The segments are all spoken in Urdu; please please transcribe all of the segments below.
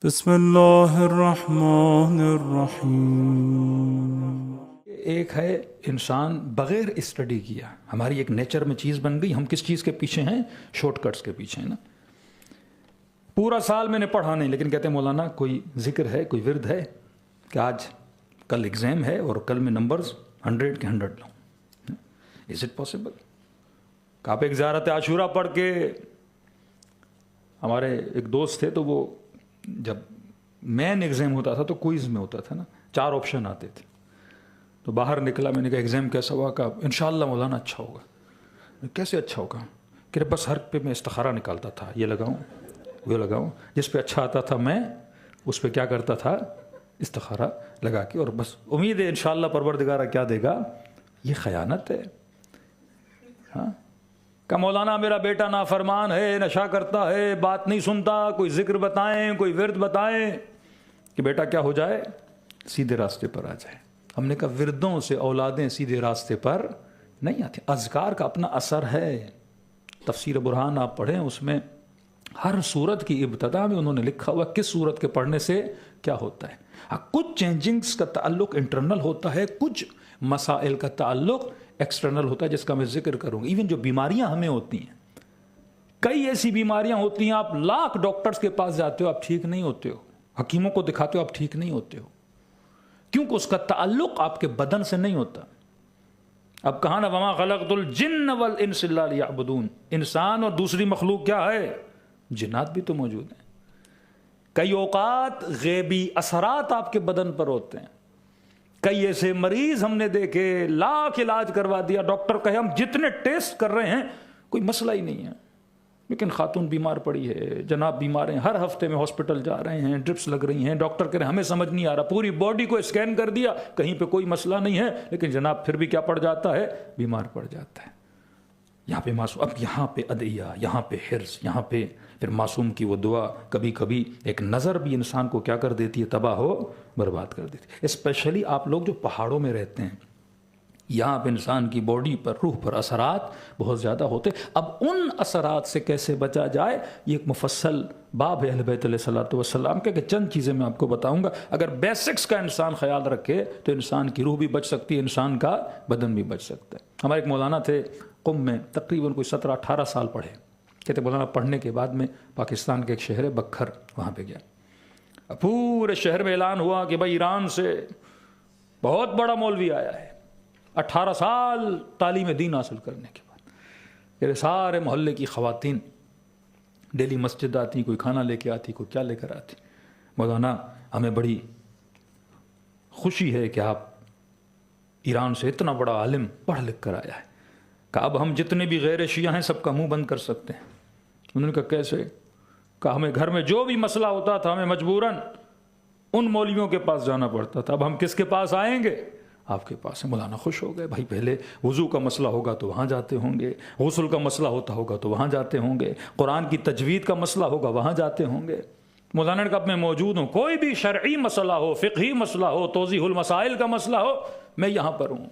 بسم اللہ الرحمن الرحیم۔ ایک ہے انسان بغیر اسٹڈی کیا، ہماری ایک نیچر میں چیز بن گئی، ہم کس چیز کے پیچھے ہیں؟ شارٹ کٹس کے پیچھے ہیں نا۔ پورا سال میں نے پڑھا نہیں، لیکن کہتے ہیں مولانا کوئی ذکر ہے، کوئی ورد ہے کہ آج کل ایگزام ہے اور کل میں نمبرز 100 کے 100 لوں۔ Is it possible? کہ آپ ایک زیارت عاشورہ پڑھ کے، ہمارے ایک دوست تھے تو وہ جب مین ایگزام ہوتا تھا تو کوئز میں ہوتا تھا نا، 4 آپشن آتے تھے، تو باہر نکلا، میں نے کہا ایگزام کیسا ہوا؟ کہا انشاءاللہ مولانا اچھا ہوگا۔ کیسے اچھا ہوگا؟ کہ بس ہر پہ میں استخارہ نکالتا تھا، یہ لگاؤں وہ لگاؤں، جس پہ اچھا آتا تھا میں اس پہ کیا کرتا تھا؟ استخارہ لگا کے، اور بس امید ہے انشاءاللہ پروردگارہ کیا دے گا۔ یہ خیانت ہے۔ ہاں کہ مولانا میرا بیٹا نافرمان ہے، نشہ کرتا ہے، بات نہیں سنتا، کوئی ذکر بتائیں، کوئی ورد بتائیں کہ بیٹا کیا ہو جائے؟ سیدھے راستے پر آ جائے۔ ہم نے کہا وردوں سے اولادیں سیدھے راستے پر نہیں آتی، اذکار کا اپنا اثر ہے۔ تفسیر برہان آپ پڑھیں، اس میں ہر سورت کی ابتدا میں انہوں نے لکھا ہوا کس سورت کے پڑھنے سے کیا ہوتا ہے۔ کچھ چینجنگز کا تعلق انٹرنل ہوتا ہے، کچھ مسائل کا تعلق ایکسٹرنل ہوتا ہے، جس کا میں ذکر کروں گا۔ ایون جو بیماریاں ہمیں ہوتی ہیں، کئی ایسی بیماریاں ہوتی ہیں، آپ لاکھ ڈاکٹرز کے پاس جاتے ہو، آپ ٹھیک نہیں ہوتے ہو، حکیموں کو دکھاتے ہو، آپ ٹھیک نہیں ہوتے ہو، کیونکہ اس کا تعلق آپ کے بدن سے نہیں ہوتا۔ اب کہا نا وما خلقت الجن والانس الا لیعبدون، انسان اور دوسری مخلوق کیا ہے؟ جنات بھی تو موجود ہیں۔ کئی اوقات غیبی اثرات آپ کے بدن پر ہوتے ہیں۔ کئی ایسے مریض ہم نے دیکھے، لاکھ علاج کروا دیا، ڈاکٹر کہے ہم جتنے ٹیسٹ کر رہے ہیں کوئی مسئلہ ہی نہیں ہے، لیکن خاتون بیمار پڑی ہے، جناب بیمار ہیں، ہر ہفتے میں ہاسپٹل جا رہے ہیں، ڈرپس لگ رہی ہیں، ڈاکٹر کہہ رہے ہیں ہمیں سمجھ نہیں آ رہا، پوری باڈی کو اسکین کر دیا، کہیں پہ کوئی مسئلہ نہیں ہے، لیکن جناب پھر بھی کیا پڑ جاتا ہے؟ بیمار پڑ جاتا ہے۔ یہاں پہ معصوم، اب یہاں پہ ادعیہ، یہاں پہ حرص، یہاں پہ پھر معصوم کی وہ دعا، کبھی کبھی ایک نظر بھی انسان کو کیا کر دیتی ہے؟ تباہ ہو برباد کر دیتی ہے۔ اسپیشلی آپ لوگ جو پہاڑوں میں رہتے ہیں، یہاں پہ انسان کی باڈی پر، روح پر اثرات بہت زیادہ ہوتے۔ اب ان اثرات سے کیسے بچا جائے، یہ ایک مفصل باب ہے اہل بیت علیہ الصلوۃ والسلام کے، کہ چند چیزیں میں آپ کو بتاؤں گا۔ اگر بیسکس کا انسان خیال رکھے تو انسان کی روح بھی بچ سکتی ہے، انسان کا بدن بھی بچ سکتا ہے۔ ہمارے ایک مولانا تھے قم میں، تقریباً کوئی 17-18 سال پڑھے۔ کہتے مولانا پڑھنے کے بعد میں پاکستان کے ایک شہر ہے بکھر، وہاں پہ گیا۔ پورے شہر میں اعلان ہوا کہ بھائی ایران سے بہت بڑا مولوی آیا ہے، 18 سال تعلیم دین حاصل کرنے کے بعد۔ میرے سارے محلے کی خواتین ڈیلی مسجد آتی، کوئی کھانا لے کے آتی، کوئی کیا لے کر آتی۔ مولانا ہمیں بڑی خوشی ہے کہ آپ ایران سے اتنا بڑا عالم پڑھ لکھ کر آیا ہے، کہ اب ہم جتنے بھی غیر شیعہ ہیں سب کا منہ بند کر سکتے ہیں۔ انہوں نے کہا کیسے؟ کہا ہمیں گھر میں جو بھی مسئلہ ہوتا تھا ہمیں مجبوراً ان مولویوں کے پاس جانا پڑتا تھا، اب ہم کس کے پاس آئیں گے؟ آپ کے پاس۔ مولانا خوش ہو گئے، بھائی پہلے وضو کا مسئلہ ہوگا تو وہاں جاتے ہوں گے، غسل کا مسئلہ ہوتا ہوگا تو وہاں جاتے ہوں گے، قرآن کی تجوید کا مسئلہ ہوگا وہاں جاتے ہوں گے۔ مولانا نے کہا اب میں موجود ہوں، کوئی بھی شرعی مسئلہ ہو، فقہی مسئلہ ہو، توضیح المسائل کا مسئلہ ہو، میں یہاں پر ہوں۔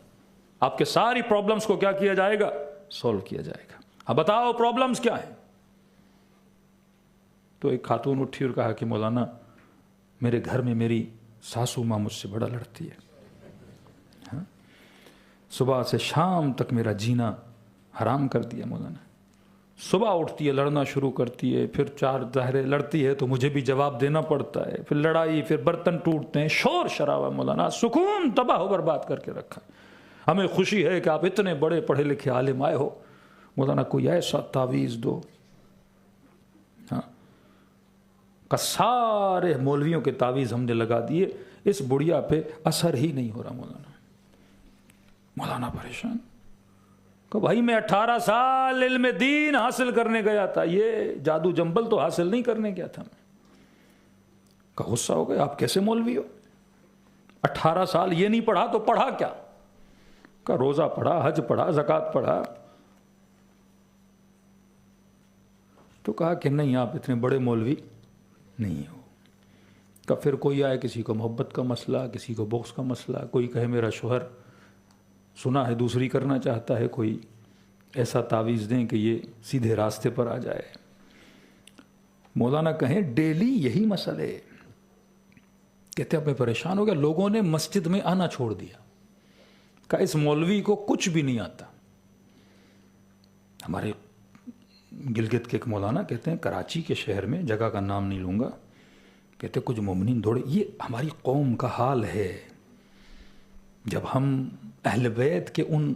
آپ کے ساری پرابلمز کو کیا کیا جائے گا؟ سولو کیا جائے گا۔ اب بتاؤ پرابلمز کیا ہیں؟ تو ایک خاتون اٹھی اور کہا کہ مولانا میرے گھر میں میری ساسو ماں مجھ سے بڑا لڑتی ہے، صبح سے شام تک میرا جینا حرام کر دیا مولانا۔ صبح اٹھتی ہے لڑنا شروع کرتی ہے، پھر 4 ظاہرے لڑتی ہے تو مجھے بھی جواب دینا پڑتا ہے، پھر لڑائی، پھر برتن ٹوٹتے ہیں، شور شرابہ۔ مولانا سکون تباہ و برباد کر کے رکھا۔ ہمیں خوشی ہے کہ آپ اتنے بڑے پڑھے لکھے عالم آئے ہو، مولانا کوئی ایسا تعویذ دو۔ ہاں کہ سارے مولویوں کے تعویذ ہم نے لگا دیے، اس بڑھیا پہ اثر ہی نہیں ہو رہا۔ مولانا پریشان کہ بھائی میں 18 سال علم دین حاصل کرنے گیا تھا، یہ جادو جنبل تو حاصل نہیں کرنے گیا تھا میں۔ کہ غصہ ہو گیا، آپ کیسے مولوی ہو؟ 18 سال یہ نہیں پڑھا تو پڑھا کیا؟ کہ روزہ پڑھا، حج پڑھا، زکوٰۃ پڑھا۔ تو کہا کہ نہیں آپ اتنے بڑے مولوی نہیں ہو۔ کہ پھر کوئی آئے، کسی کو محبت کا مسئلہ، کسی کو بغض کا مسئلہ، کوئی کہے میرا شوہر سنا ہے دوسری کرنا چاہتا ہے، کوئی ایسا تعویذ دیں کہ یہ سیدھے راستے پر آ جائے۔ مولانا کہیں ڈیلی یہی مسئلے، کہتے اب میں پریشان ہو گیا, لوگوں نے مسجد میں آنا چھوڑ دیا, کہا اس مولوی کو کچھ بھی نہیں آتا. ہمارے گلگت کے ایک مولانا کہتے ہیں کراچی کے شہر میں, جگہ کا نام نہیں لوں گا, کہتے کچھ مومنین دوڑے. یہ ہماری قوم کا حال ہے. جب ہم اہل بیت کے ان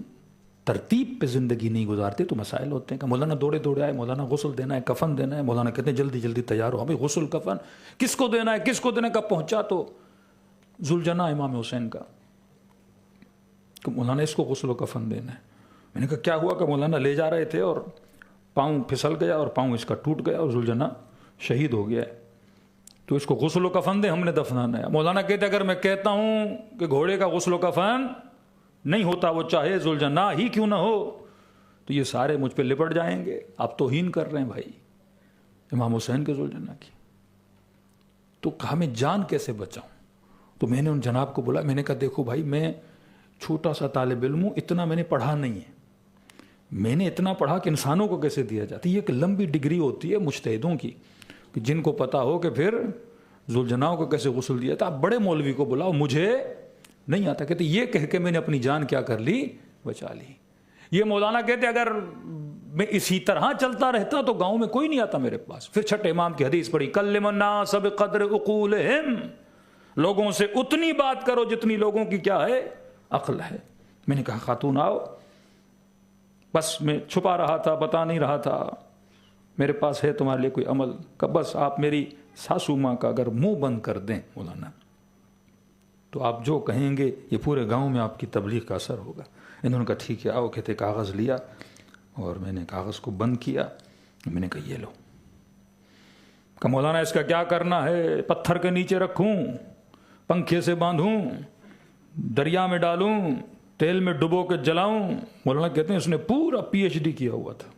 ترتیب پہ زندگی نہیں گزارتے تو مسائل ہوتے ہیں کہ مولانا دوڑے دوڑے آئے, مولانا غسل دینا ہے, کفن دینا ہے. مولانا کہتے ہیں جلدی جلدی تیار ہو. بھائی غسل کفن کس کو دینا ہے, کس کو دینا ہے, کب پہنچا تو ذوالجناح امام حسین کا, کہ مولانا اس کو غسل و کفن دینا ہے. میں نے کہا کیا ہوا, کہ مولانا لے جا رہے تھے اور پاؤں پھسل گیا اور پاؤں اس کا ٹوٹ گیا اور ذوالجناح شہید ہو گیا ہے, تو اس کو غسل و کفن دے, ہم نے دفنانا ہے. مولانا کہتے اگر میں کہتا ہوں کہ گھوڑے کا غسل و کفن نہیں ہوتا, وہ چاہے ذوالجناح ہی کیوں نہ ہو, تو یہ سارے مجھ پہ لپٹ جائیں گے. آپ توہین کر رہے ہیں بھائی امام حسین کے ذوالجناح کی. تو کہا میں جان کیسے بچاؤں. تو میں نے ان جناب کو بولا, میں نے کہا دیکھو بھائی میں چھوٹا سا طالب علم ہوں, اتنا میں نے پڑھا نہیں ہے. میں نے اتنا پڑھا کہ انسانوں کو کیسے دیا جاتا ہے. یہ ایک لمبی ڈگری ہوتی ہے مجتہدوں کی, کہ جن کو پتا ہو کہ پھر ذوالجناح کو کیسے غسل دیا تھا. آپ بڑے مولوی کو بلاؤ, مجھے نہیں آتا. کہتے یہ کہہ کے میں نے اپنی جان کیا کر لی, بچا لی. یہ مولانا کہتے اگر میں اسی طرح چلتا رہتا تو گاؤں میں کوئی نہیں آتا میرے پاس. پھر چھٹے امام کی حدیث پڑھی, کلم الناس بقدر عقولہم, لوگوں سے اتنی بات کرو جتنی لوگوں کی کیا ہے, عقل ہے. میں نے کہا خاتون آؤ, بس میں چھپا رہا تھا, بتا نہیں رہا تھا, میرے پاس ہے تمہارے لیے کوئی عمل, کہ بس آپ میری ساسو ماں کا اگر منہ بند کر دیں مولانا, تو آپ جو کہیں گے یہ پورے گاؤں میں آپ کی تبلیغ کا اثر ہوگا. انہوں نے کہا ٹھیک ہے آؤ. کہتے کاغذ لیا اور میں نے کاغذ کو بند کیا. میں نے کہا یہ لو. کہ مولانا اس کا کیا کرنا ہے, پتھر کے نیچے رکھوں, پنکھے سے باندھوں, دریا میں ڈالوں, تیل میں ڈبو کے جلاؤں. مولانا کہتے ہیں اس نے پورا پی ایچ ڈی کیا ہوا تھا.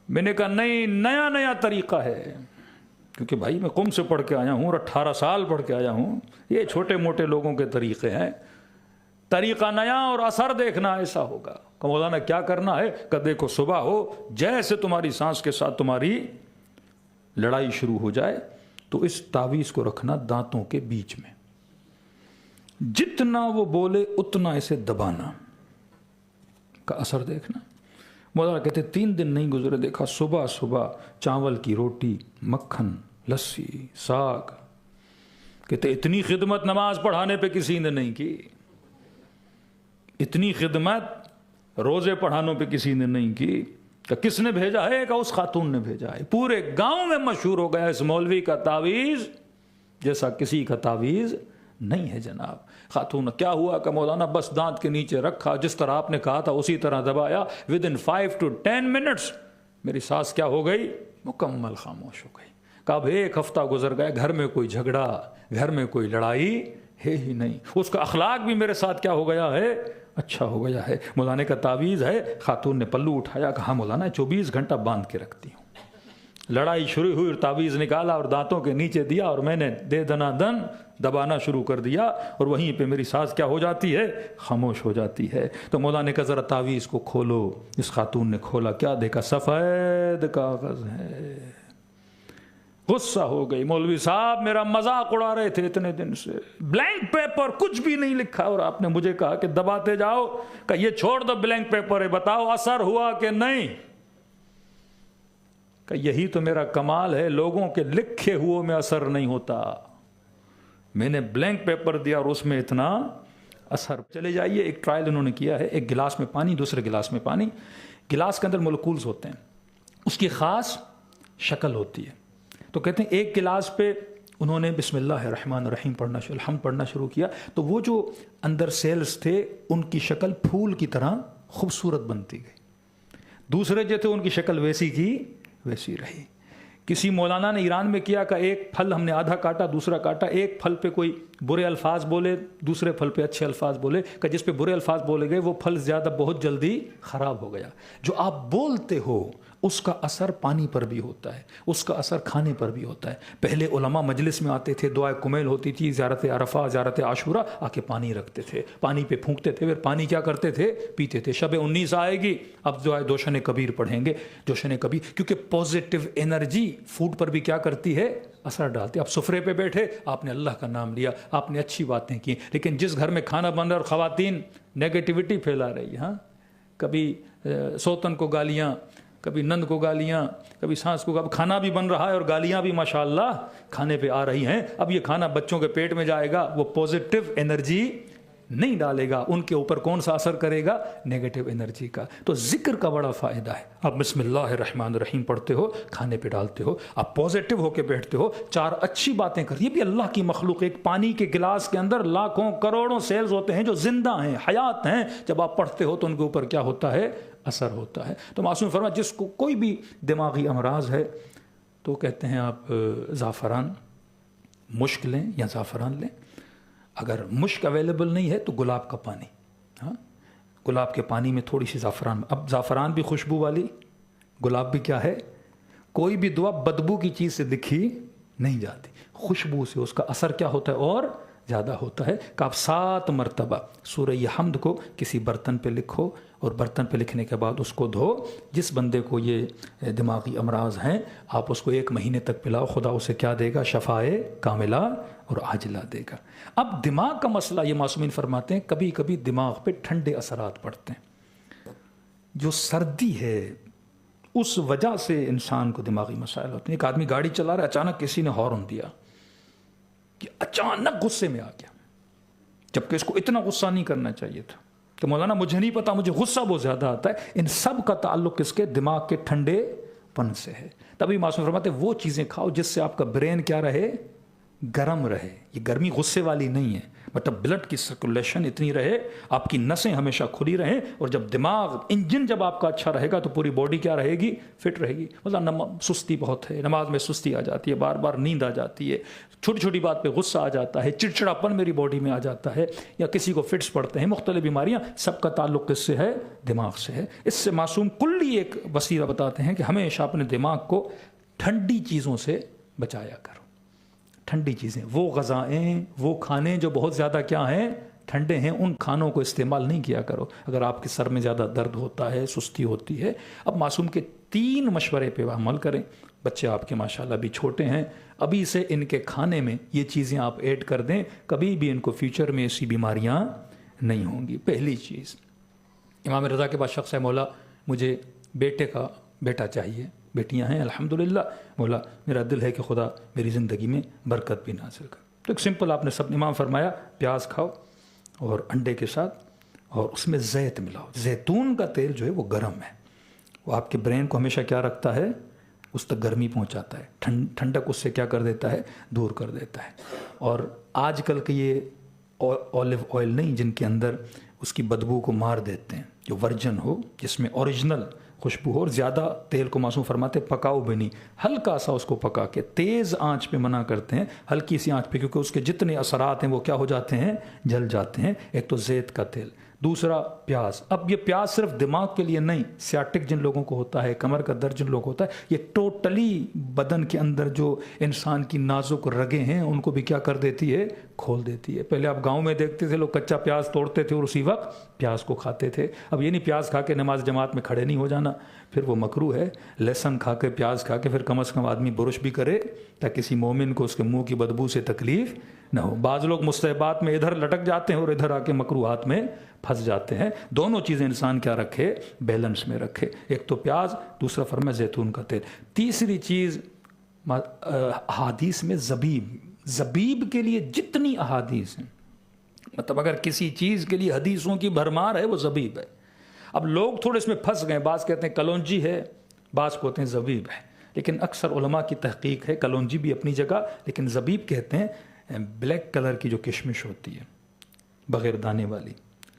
میں نے کہا نہیں, نیا نیا طریقہ ہے, کیونکہ بھائی میں قم سے پڑھ کے آیا ہوں اور 18 سال پڑھ کے آیا ہوں. یہ چھوٹے موٹے لوگوں کے طریقے ہیں, طریقہ نیا اور اثر دیکھنا ایسا ہوگا. کہ مولانا کیا کرنا ہے, کہ دیکھو صبح ہو, جیسے تمہاری سانس کے ساتھ تمہاری لڑائی شروع ہو جائے تو اس تعویذ کو رکھنا دانتوں کے بیچ میں, جتنا وہ بولے اتنا اسے دبانا, کا اثر دیکھنا. مولانا کہتے 3 دن نہیں گزرے, دیکھا صبح صبح چاول کی روٹی, مکھن, لسی, ساگ. کہتے اتنی خدمت نماز پڑھانے پہ کسی نے نہیں کی, اتنی خدمت روزے پڑھانوں پہ کسی نے نہیں کی. کہ کس نے بھیجا ہے, کہ اس خاتون نے بھیجا ہے. پورے گاؤں میں مشہور ہو گیا اس مولوی کا تعویذ جیسا کسی کا تعویذ نہیں ہے جناب. خاتون کیا ہوا, کہ مولانا بس دانت کے نیچے رکھا, جس طرح آپ نے کہا تھا اسی طرح دبایا, ودن 5 to 10 minutes میری سانس کیا ہو گئی, مکمل خاموش ہو گئی. کہ اب 1 ہفتہ گزر گیا, گھر میں کوئی جھگڑا, گھر میں کوئی لڑائی ہے ہی نہیں. اس کا اخلاق بھی میرے ساتھ کیا ہو گیا ہے, اچھا ہو گیا ہے. مولانا کا تعویذ ہے. خاتون نے پلو اٹھایا, کہا مولانا 24 گھنٹہ باندھ کے رکھتی ہوں. لڑائی شروع ہوئی, تعویذ نکالا اور دانتوں کے نیچے دیا, اور میں نے دے دنا دن دبانا شروع کر دیا, اور وہیں پہ میری سانس کیا ہو جاتی ہے, خاموش ہو جاتی ہے. تو مولانا کا ذرا تعویذ کو کھولو. اس خاتون نے کھولا, کیا دیکھا, سفید کاغذ ہے. غصہ ہو گئی, مولوی صاحب میرا مذاق اڑا رہے تھے اتنے دن سے, بلینک پیپر کچھ بھی نہیں لکھا, اور آپ نے مجھے کہا کہ دباتے جاؤ. کہ یہ چھوڑ دو بلینک پیپر ہے, بتاؤ اثر ہوا کہ نہیں. کہ یہی تو میرا کمال ہے, لوگوں کے لکھے ہوئے میں اثر نہیں ہوتا. میں نے بلینک پیپر دیا اور اس میں اتنا اثر. چلے جائیے, ایک ٹرائل انہوں نے کیا ہے, ایک گلاس میں پانی, دوسرے گلاس میں پانی, گلاس کے اندر مولکولز ہوتے ہیں, اس کی خاص شکل ہوتی ہے. تو کہتے ہیں ایک گلاس پہ انہوں نے بسم اللہ الرحمن الرحیم پڑھنا شروع, الحمد پڑھنا شروع کیا, تو وہ جو اندر سیلز تھے ان کی شکل پھول کی طرح خوبصورت بنتی گئی. دوسرے جو تھے ان کی شکل ویسی کی ویسی رہی. کسی مولانا نے ایران میں کیا کہ ایک پھل ہم نے آدھا کاٹا, دوسرا کاٹا, ایک پھل پہ کوئی برے الفاظ بولے, دوسرے پھل پہ اچھے الفاظ بولے, کہ جس پہ برے الفاظ بولے گئے وہ پھل زیادہ بہت جلدی خراب ہو گیا. جو آپ بولتے ہو اس کا اثر پانی پر بھی ہوتا ہے، اس کا اثر کھانے پر بھی ہوتا ہے۔ پہلے علماء مجلس میں آتے تھے، دعائے کمیل ہوتی تھی، زیارت عرفہ، زیارت عاشورہ، آ کے پانی رکھتے تھے، پانی پہ پھونکتے تھے، پھر پانی کیا کرتے تھے؟ پیتے تھے۔ شب 19 آئے گی، اب دعائے جوشن کبیر پڑھیں گے، جوشن کبیر، کیونکہ پازیٹیو انرجی فوڈ پر بھی کیا کرتی ہے؟ اثر ڈالتی ہے۔ اب سفرے پہ بیٹھے، آپ نے اللہ کا نام لیا، آپ نے اچھی باتیں کی، لیکن جس گھر میں کھانا بن رہا اور خواتین نیگیٹیوٹی پھیلا رہی ہے، ہاں، کبھی سوتن کو گالیاں، کبھی نند کو گالیاں، کبھی سانس کو، اب کھانا بھی بن رہا ہے اور گالیاں بھی ماشاءاللہ کھانے پہ آ رہی ہیں، اب یہ کھانا بچوں کے پیٹ میں جائے گا، وہ پازیٹیو انرجی نہیں ڈالے گا، ان کے اوپر کون سا اثر کرے گا؟ نیگیٹو انرجی کا۔ تو ذکر کا بڑا فائدہ ہے۔ اب بسم اللہ الرحمن الرحیم پڑھتے ہو، کھانے پہ ڈالتے ہو، آپ پازیٹیو ہو کے بیٹھتے ہو، 4 اچھی باتیں کر، یہ بھی اللہ کی مخلوق۔ ایک پانی کے گلاس کے اندر لاکھوں کروڑوں سیلز ہوتے ہیں جو زندہ ہیں، حیات ہیں، جب آپ پڑھتے ہو تو ان کے اوپر کیا ہوتا ہے؟ اثر ہوتا ہے۔ تو معصوم فرمایا جس کو کوئی بھی دماغی امراض ہے تو کہتے ہیں آپ زعفران مشک لیں یا زعفران لیں، اگر مشک اویلیبل نہیں ہے تو گلاب کا پانی، ہاں، گلاب کے پانی میں تھوڑی سی زعفران، اب زعفران بھی خوشبو والی، گلاب بھی کیا ہے؟ کوئی بھی دعا بدبو کی چیز سے لکھی نہیں جاتی، خوشبو سے اس کا اثر کیا ہوتا ہے؟ اور زیادہ ہوتا ہے کہ آپ 7 مرتبہ سورہ حمد کو کسی برتن پہ لکھو، اور برتن پہ لکھنے کے بعد اس کو دھو۔ جس بندے کو یہ دماغی امراض ہیں آپ اس کو 1 مہینے تک پلاؤ، خدا اسے کیا دے گا؟ شفائے کاملہ اور عاجلہ دے گا۔ اب دماغ کا مسئلہ، یہ معصومین فرماتے ہیں کبھی کبھی دماغ پہ ٹھنڈے اثرات پڑتے ہیں، جو سردی ہے اس وجہ سے انسان کو دماغی مسائل ہوتے ہیں۔ ایک آدمی گاڑی چلا رہا ہے، اچانک کسی نے ہارن دیا، کہ اچانک غصے میں آ گیا، جبکہ اس کو اتنا غصہ نہیں کرنا چاہیے تھا کہ مولانا مجھے نہیں پتا، مجھے غصہ بہت زیادہ آتا ہے۔ ان سب کا تعلق کس کے؟ دماغ کے ٹھنڈے پن سے ہے۔ تبھی معصوم فرماتے ہیں وہ چیزیں کھاؤ جس سے آپ کا برین کیا رہے؟ گرم رہے۔ یہ گرمی غصے والی نہیں ہے، مطلب بلڈ کی سرکولیشن اتنی رہے، آپ کی نسیں ہمیشہ کھلی رہیں، اور جب دماغ انجن جب آپ کا اچھا رہے گا تو پوری باڈی کیا رہے گی؟ فٹ رہے گی۔ مطلب سستی بہت ہے، نماز میں سستی آ جاتی ہے، بار بار نیند آ جاتی ہے، چھوٹی چھوٹی بات پہ غصہ آ جاتا ہے، چڑچڑاپن میری باڈی میں آ جاتا ہے، یا کسی کو فٹس پڑتے ہیں، مختلف بیماریاں، سب کا تعلق کس سے ہے؟ دماغ سے ہے۔ اس سے معصوم کلی ایک وسیلہ بتاتے ہیں کہ ہمیشہ اپنے دماغ کو ٹھنڈی چیزوں سے بچایا کرو۔ ٹھنڈی چیزیں، وہ غذائیں، وہ کھانے جو بہت زیادہ کیا ہیں؟ ٹھنڈے ہیں، ان کھانوں کو استعمال نہیں کیا کرو اگر آپ کے سر میں زیادہ درد ہوتا ہے، سستی ہوتی ہے۔ اب معصوم کے 3 مشورے پہ عمل کریں۔ بچے آپ کے ماشاءاللہ بھی چھوٹے ہیں، ابھی سے ان کے کھانے میں یہ چیزیں آپ ایڈ کر دیں، کبھی بھی ان کو فیوچر میں ایسی بیماریاں نہیں ہوں گی۔ پہلی چیز، امام رضا کے بعد شخص ہے مولا مجھے بیٹے کا بیٹا چاہیے، بیٹیاں ہیں الحمدللہ، مولا میرا دل ہے کہ خدا میری زندگی میں برکت بھی نازل کر۔ تو ایک سمپل آپ نے سب امام فرمایا پیاز کھاؤ اور انڈے کے ساتھ، اور اس میں زیت ملاؤ۔ زیتون کا تیل جو ہے وہ گرم ہے، وہ آپ کے برین کو ہمیشہ کیا رکھتا ہے؟ اس تک گرمی پہنچاتا ہے، ٹھنڈک اس سے کیا کر دیتا ہے؟ دور کر دیتا ہے۔ اور آج کل کے یہ اولیو آئل نہیں جن کے اندر اس کی بدبو کو مار دیتے ہیں، جو ورجن ہو جس میں اوریجنل خوشبو ہو، اور زیادہ تیل کو معصوم فرماتے پکاؤ بھی نہیں، ہلکا سا اس کو پکا کے، تیز آنچ پہ منع کرتے ہیں، ہلکی سی آنچ پہ، کیونکہ اس کے جتنے اثرات ہیں وہ کیا ہو جاتے ہیں؟ جل جاتے ہیں۔ ایک تو زیت کا تیل، دوسرا پیاز۔ اب یہ پیاز صرف دماغ کے لیے نہیں، سیاٹک جن لوگوں کو ہوتا ہے، کمر کا درد جن لوگوں کو ہوتا ہے، یہ ٹوٹلی بدن کے اندر جو انسان کی نازک رگیں ہیں ان کو بھی کیا کر دیتی ہے؟ کھول دیتی ہے۔ پہلے آپ گاؤں میں دیکھتے تھے لوگ کچا پیاز توڑتے تھے اور اسی وقت پیاز کو کھاتے تھے۔ اب یہ نہیں پیاز کھا کے نماز جماعت میں کھڑے نہیں ہو جانا، پھر وہ مکروہ ہے۔ لہسن کھا کے، پیاز کھا کے پھر کم از کم آدمی برش بھی کرے تاکہ کسی مومن کو اس کے منہ کی بدبو سے تکلیف نہ ہو۔ بعض لوگ مستحبات میں ادھر لٹک جاتے ہیں اور ادھر آ کے مکروہات میں پھنس جاتے ہیں۔ دونوں چیزیں انسان کیا رکھے؟ بیلنس میں رکھے۔ ایک تو پیاز، دوسرا فرمایا زیتون کا تیل۔ تیسری چیز احادیث میں زبیب کے لیے جتنی احادیث ہیں، مطلب اگر کسی چیز کے لیے حدیثوں کی بھرمار ہے وہ زبیب ہے۔ اب لوگ تھوڑے اس میں پھنس گئے، بعض کہتے ہیں کلونجی ہے، بعض کہتے ہیں زبیب ہے، لیکن اکثر علماء کی تحقیق ہے کلونجی بھی اپنی جگہ، لیکن زبیب کہتے ہیں بلیک کلر کی جو کشمش ہوتی ہے، بغیر دانے والی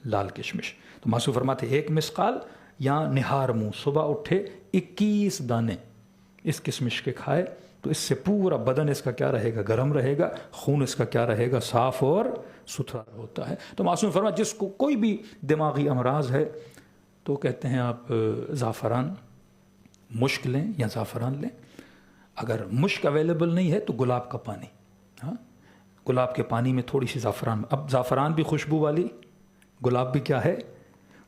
لال کشمش۔ تو معصوم فرماتے 1 مسقال یا نہار منہ، صبح اٹھے 21 دانے اس کشمش کے کھائے تو اس سے پورا بدن اس کا کیا رہے گا؟ گرم رہے گا، خون اس کا کیا رہے گا؟ صاف اور ستھرا ہوتا ہے۔ تو معصوم فرماتے جس کو کوئی بھی دماغی امراض ہے تو کہتے ہیں آپ زعفران مشک لیں یا زعفران لیں. اگر مشک اویلیبل نہیں ہے تو گلاب کا پانی, ہاں گلاب کے پانی میں تھوڑی سی زعفران. اب زعفران بھی خوشبو والی, گلاب بھی کیا ہے,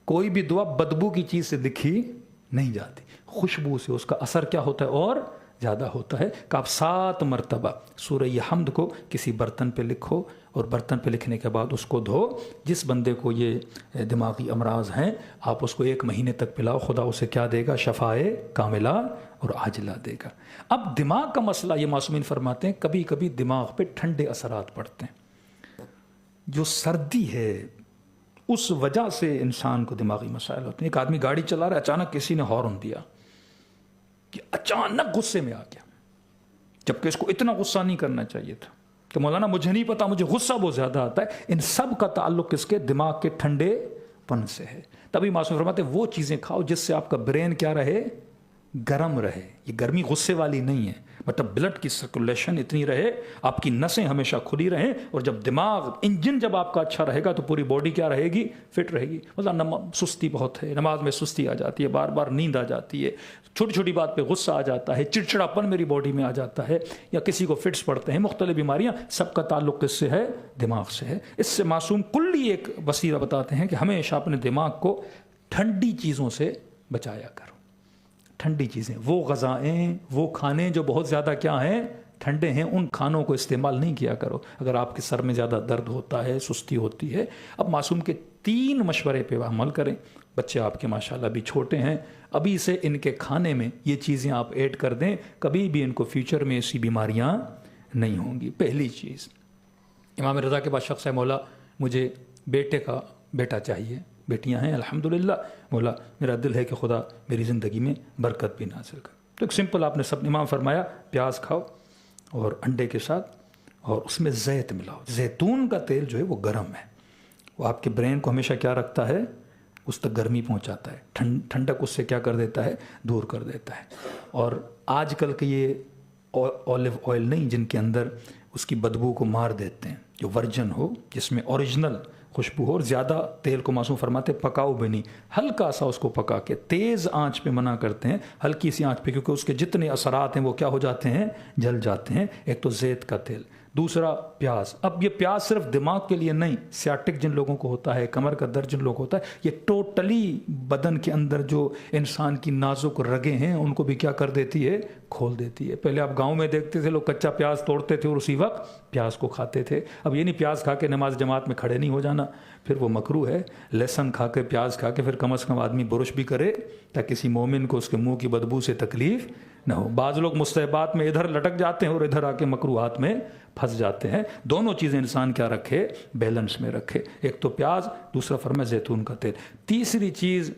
کوئی بھی دعا بدبو کی چیز سے لکھی نہیں جاتی, خوشبو سے اس کا اثر کیا ہوتا ہے اور زیادہ ہوتا ہے. کہ آپ 7 مرتبہ سورہ حمد کو کسی برتن پہ لکھو, اور برتن پہ لکھنے کے بعد اس کو دھو. جس بندے کو یہ دماغی امراض ہیں آپ اس کو 1 مہینے تک پلاؤ, خدا اسے کیا دے گا, شفائے کاملہ اور عاجلہ دے گا. اب دماغ کا مسئلہ, یہ معصومین فرماتے ہیں کبھی کبھی دماغ پہ ٹھنڈے اثرات پڑتے ہیں. جو سردی ہے اس وجہ سے انسان کو دماغی مسائل ہوتے ہیں. ایک آدمی گاڑی چلا رہا ہے, اچانک کسی نے ہارن دیا کہ اچانک غصے میں آ گیا, جبکہ اس کو اتنا غصہ نہیں کرنا چاہیے تھا. کہ مولانا مجھے نہیں پتا, مجھے غصہ بہت زیادہ آتا ہے. ان سب کا تعلق اس کے دماغ کے ٹھنڈے پن سے ہے. تبھی معصوم فرماتے ہیں وہ چیزیں کھاؤ جس سے آپ کا برین کیا رہے, گرم رہے. یہ گرمی غصے والی نہیں ہے, مطلب بلڈ کی سرکولیشن اتنی رہے, آپ کی نسیں ہمیشہ کھلی رہیں, اور جب دماغ انجن جب آپ کا اچھا رہے گا تو پوری باڈی کیا رہے گی, فٹ رہے گی. مطلب سستی بہت ہے, نماز میں سستی آ جاتی ہے, بار بار نیند آ جاتی ہے, چھوٹی چھوٹی بات پہ غصہ آ جاتا ہے, چڑچڑاپن میری باڈی میں آ جاتا ہے, یا کسی کو فٹس پڑتے ہیں, مختلف بیماریاں, سب کا تعلق کس سے ہے, دماغ سے ہے. اس سے معصوم کلی ایک وسیلہ بتاتے ہیں کہ ہمیشہ اپنے دماغ کو ٹھنڈی چیزوں سے بچایا کرو. ٹھنڈی چیزیں, وہ غذائیں, وہ کھانے جو بہت زیادہ کیا ہیں, ٹھنڈے ہیں, ان کھانوں کو استعمال نہیں کیا کرو اگر آپ کے سر میں زیادہ درد ہوتا ہے, سستی ہوتی ہے. اب معصوم کے 3 مشورے پہ عمل کریں. بچے آپ کے ماشاءاللہ بھی چھوٹے ہیں, ابھی سے ان کے کھانے میں یہ چیزیں آپ ایڈ کر دیں, کبھی بھی ان کو فیوچر میں ایسی بیماریاں نہیں ہوں گی. پہلی چیز, امام رضا کے پاس شخص ہے, مولا مجھے بیٹے کا بیٹا چاہیے, بیٹیاں ہیں الحمدللہ, مولا میرا دل ہے کہ خدا میری زندگی میں برکت بھی نازل کر. تو ایک سمپل آپ نے سب امام فرمایا, پیاز کھاؤ اور انڈے کے ساتھ, اور اس میں زیت ملاؤ. زیتون کا تیل جو ہے وہ گرم ہے, وہ آپ کے برین کو ہمیشہ کیا رکھتا ہے, اس تک گرمی پہنچاتا ہے, ٹھنڈک اس سے کیا کر دیتا ہے, دور کر دیتا ہے. اور آج کل کے یہ اولیو آئل نہیں جن کے اندر اس کی بدبو کو مار دیتے ہیں, جو ورجن ہو جس میں اوریجنل خوشبو ہو, اور زیادہ تیل کو معصوم فرماتے پکاؤ بھی نہیں, ہلکا سا اس کو پکا کے, تیز آنچ پہ منع کرتے ہیں, ہلکی سی آنچ پہ, کیونکہ اس کے جتنے اثرات ہیں وہ کیا ہو جاتے ہیں, جل جاتے ہیں. ایک تو زیت کا تیل, دوسرا پیاز. اب یہ پیاز صرف دماغ کے لیے نہیں, سیاٹک جن لوگوں کو ہوتا ہے, کمر کا درد جن لوگوں کو ہوتا ہے, یہ ٹوٹلی بدن کے اندر جو انسان کی نازک رگیں ہیں ان کو بھی کیا کر دیتی ہے, کھول دیتی ہے. پہلے آپ گاؤں میں دیکھتے تھے لوگ کچا پیاز توڑتے تھے اور اسی وقت پیاز کو کھاتے تھے. اب یہ نہیں پیاز کھا کے نماز جماعت میں کھڑے نہیں ہو جانا, پھر وہ مکروہ ہے. لہسن کھا کے, پیاز کھا کے پھر کم از کم آدمی برش بھی کرے تاکہ کسی مومن کو اس کے منہ کی بدبو سے تکلیف نہ ہو. بعض لوگ مستحبات میں ادھر لٹک جاتے ہیں اور ادھر آ کے مکروہات میں پھنس جاتے ہیں. دونوں چیزیں انسان کیا رکھے, بیلنس میں رکھے. ایک تو پیاز, دوسرا فرمایا زیتون کا تیل. تیسری چیز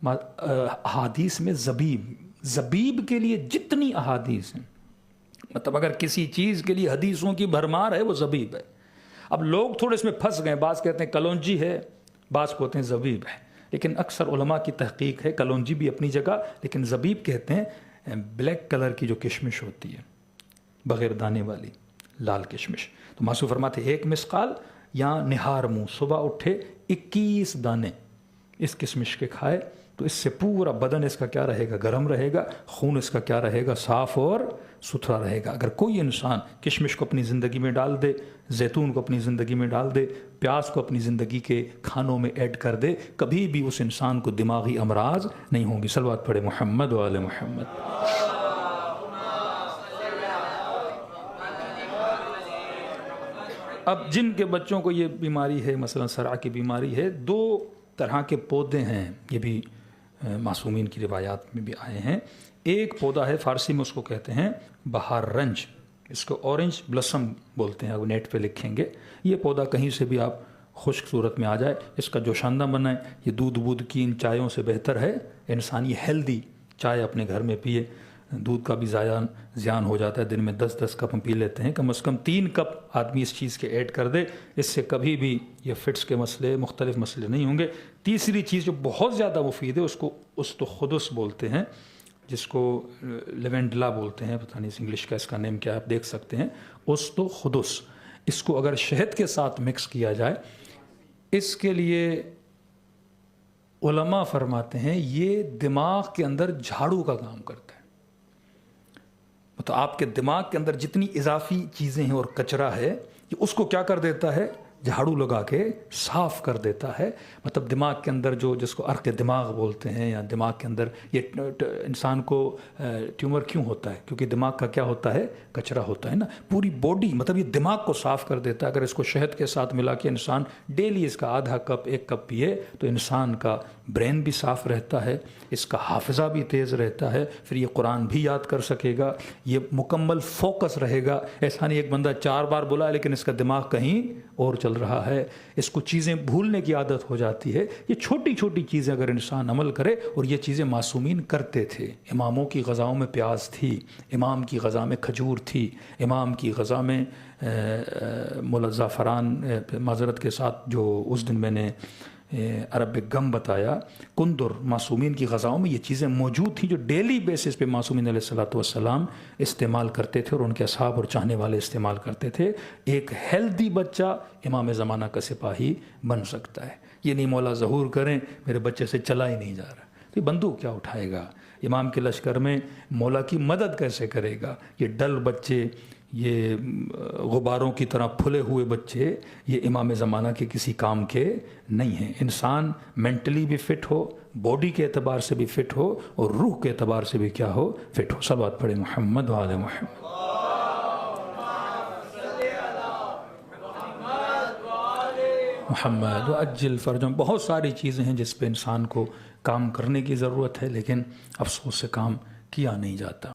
احادیث میں زبیب کے لیے جتنی احادیث ہیں, مطلب اگر کسی چیز کے لیے حدیثوں کی بھرمار ہے وہ زبیب ہے. اب لوگ تھوڑے اس میں پھنس گئے, بعض کہتے ہیں کلونجی ہے, بعض کہتے ہیں زبیب ہے, لیکن اکثر علماء کی تحقیق ہے کلونجی بھی اپنی جگہ, لیکن زبیب کہتے ہیں بلیک کلر کی جو کشمش ہوتی ہے, بغیر دانے والی لال کشمش. تو معصوم فرماتے 1 مسقال یا نہار منہ, صبح اٹھے 21 دانے اس کشمش کے کھائے, تو اس سے پورا بدن اس کا کیا رہے گا, گرم رہے گا, خون اس کا کیا رہے گا, صاف اور ستھرا رہے گا. اگر کوئی انسان کشمش کو اپنی زندگی میں ڈال دے, زیتون کو اپنی زندگی میں ڈال دے, پیاز کو اپنی زندگی کے کھانوں میں ایڈ کر دے, کبھی بھی اس انسان کو دماغی امراض نہیں ہوں گی. صلوات پڑھے محمد و آل محمد. اب جن کے بچوں کو یہ بیماری ہے, مثلا صرع کی بیماری ہے, 2 طرح کے پودے ہیں, یہ بھی معصومین کی روایات میں بھی آئے ہیں. ایک پودا ہے, فارسی میں اس کو کہتے ہیں بہار رنج, اس کو اورنج بلسم بولتے ہیں, وہ نیٹ پہ لکھیں گے. یہ پودا کہیں سے بھی آپ خشک صورت میں آ جائے, اس کا جوشاندہ بنائیں. یہ دودھ کی ان چائےوں سے بہتر ہے انسان یہ ہیلدی چائے اپنے گھر میں پیے. دودھ کا بھی زیان ہو جاتا ہے, دن میں 10 کپ ہم پی لیتے ہیں, کم از کم 3 کپ آدمی اس چیز کے ایڈ کر دے, اس سے کبھی بھی یہ فٹس کے مسئلے, مختلف مسئلے نہیں ہوں گے. تیسری چیز جو بہت زیادہ مفید ہے, اس کو استخدس بولتے ہیں, جس کو لیونڈلا بولتے ہیں, پتہ نہیں انگلش کا اس کا نیم کیا ہے, آپ دیکھ سکتے ہیں. استخدس, اس کو اگر شہد کے ساتھ مکس کیا جائے, اس کے لیے علماء فرماتے ہیں یہ دماغ کے اندر جھاڑو کا کام کرتا ہے۔ تو آپ کے دماغ کے اندر جتنی اضافی چیزیں ہیں اور کچرا ہے یہ اس کو کیا کر دیتا ہے؟ جھاڑو لگا کے صاف کر دیتا ہے۔ مطلب دماغ کے اندر جو جس کو عرق دماغ بولتے ہیں، یا دماغ کے اندر یہ انسان کو ٹیومر کیوں ہوتا ہے؟ کیونکہ دماغ کا کیا ہوتا ہے؟ کچرا ہوتا ہے نا۔ پوری باڈی مطلب یہ دماغ کو صاف کر دیتا ہے۔ اگر اس کو شہد کے ساتھ ملا کے انسان ڈیلی اس کا آدھا کپ 1 کپ پیے تو انسان کا برین بھی صاف رہتا ہے، اس کا حافظہ بھی تیز رہتا ہے، پھر یہ قرآن بھی یاد کر سکے گا، یہ مکمل فوکس رہے گا۔ ایسا نہیں ایک بندہ 4 بار بولا لیکن اس کا دماغ کہیں اور چل رہا ہے، اس کو چیزیں بھولنے کی عادت ہو جاتی ہے۔ یہ چھوٹی چھوٹی چیزیں اگر انسان عمل کرے، اور یہ چیزیں معصومین کرتے تھے۔ اماموں کی غذاؤں میں پیاز تھی، امام کی غذا میں کھجور تھی، امام کی غذا میں مولا زعفران، معذرت کے ساتھ جو اس دن میں نے عربک گم بتایا، کندر، معصومین کی غذاؤں میں یہ چیزیں موجود تھیں جو ڈیلی بیسس پہ معصومین علیہ الصلوۃ والسلام استعمال کرتے تھے اور ان کے اصحاب اور چاہنے والے استعمال کرتے تھے۔ ایک ہیلدی بچہ امام زمانہ کا سپاہی بن سکتا ہے۔ یہ نہیں مولا ظہور کریں میرے بچے سے چلا ہی نہیں جا رہا، تو یہ بندوق کیا اٹھائے گا؟ امام کے لشکر میں مولا کی مدد کیسے کرے گا؟ یہ ڈل بچے، یہ غباروں کی طرح پھلے ہوئے بچے، یہ امام زمانہ کے کسی کام کے نہیں ہیں۔ انسان مینٹلی بھی فٹ ہو، باڈی کے اعتبار سے بھی فٹ ہو، اور روح کے اعتبار سے بھی کیا ہو؟ فٹ ہو۔ صلوات پڑھے محمد وعلی محمد۔ محمد وعجل فرجهم۔ بہت ساری چیزیں ہیں جس پہ انسان کو کام کرنے کی ضرورت ہے، لیکن افسوس سے کام کیا نہیں جاتا۔